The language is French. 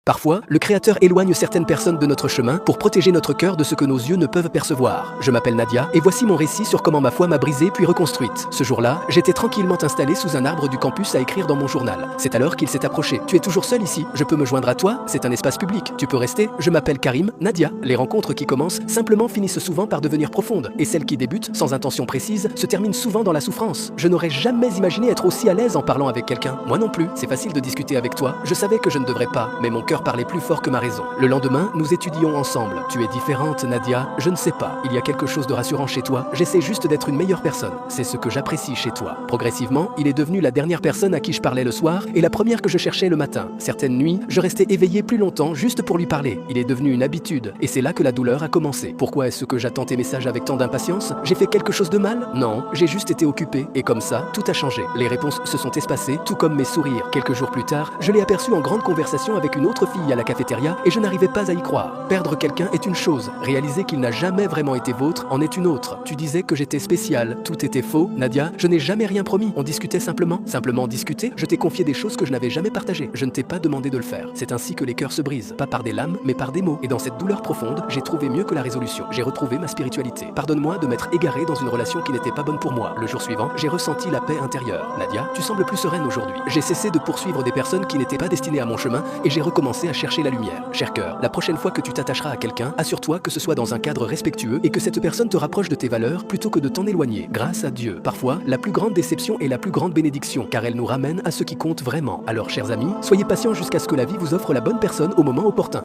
Parfois, le Créateur éloigne certaines personnes de notre chemin pour protéger notre cœur de ce que nos yeux ne peuvent percevoir. Je m'appelle Nadia et voici mon récit sur comment ma foi m'a brisée puis reconstruite. Ce jour-là, j'étais tranquillement installé sous un arbre du campus à écrire dans mon journal. C'est alors qu'il s'est approché. Tu es toujours seul ici? Je peux me joindre à toi? C'est un espace public. Tu peux rester? Je m'appelle Karim. Nadia. Les rencontres qui commencent simplement finissent souvent par devenir profondes et celles qui débutent sans intention précise se terminent souvent dans la souffrance. Je n'aurais jamais imaginé être aussi à l'aise en parlant avec quelqu'un. Moi non plus. C'est facile de discuter avec toi. Je savais que je ne devrais pas, mais mon cœur parlait plus fort que ma raison. Le lendemain, nous étudions ensemble. Tu es différente, Nadia. Je ne sais pas. Il y a quelque chose de rassurant chez toi. J'essaie juste d'être une meilleure personne. C'est ce que j'apprécie chez toi. Progressivement, il est devenu la dernière personne à qui je parlais le soir et la première que je cherchais le matin. Certaines nuits, je restais éveillé plus longtemps juste pour lui parler. Il est devenu une habitude et c'est là que la douleur a commencé. Pourquoi est-ce que j'attends tes messages avec tant d'impatience? J'ai fait quelque chose de mal? Non, j'ai juste été occupé et comme ça, tout a changé. Les réponses se sont espacées, tout comme mes sourires. Quelques jours plus tard, je l'ai aperçu en grande conversation avec une autre fille à la cafétéria et je n'arrivais pas à y croire. Perdre quelqu'un est une chose, réaliser qu'il n'a jamais vraiment été vôtre en est une autre. Tu disais que j'étais spéciale, tout était faux. Nadia, je n'ai jamais rien promis, on discutait simplement. Simplement discuter, je t'ai confié des choses que je n'avais jamais partagées. Je ne t'ai pas demandé de le faire. C'est ainsi que les cœurs se brisent, pas par des lames, mais par des mots. Et dans cette douleur profonde, j'ai trouvé mieux que la résolution. J'ai retrouvé ma spiritualité. Pardonne-moi de m'être égaré dans une relation qui n'était pas bonne pour moi. Le jour suivant, j'ai ressenti la paix intérieure. Nadia, tu sembles plus sereine aujourd'hui. J'ai cessé de poursuivre des personnes qui n'étaient pas destinées à mon chemin et j'ai recommencé à chercher la lumière. Cher cœur, la prochaine fois que tu t'attacheras à quelqu'un, assure-toi que ce soit dans un cadre respectueux et que cette personne te rapproche de tes valeurs plutôt que de t'en éloigner. Grâce à Dieu. Parfois, la plus grande déception est la plus grande bénédiction car elle nous ramène à ce qui compte vraiment. Alors, chers amis, soyez patients jusqu'à ce que la vie vous offre la bonne personne au moment opportun.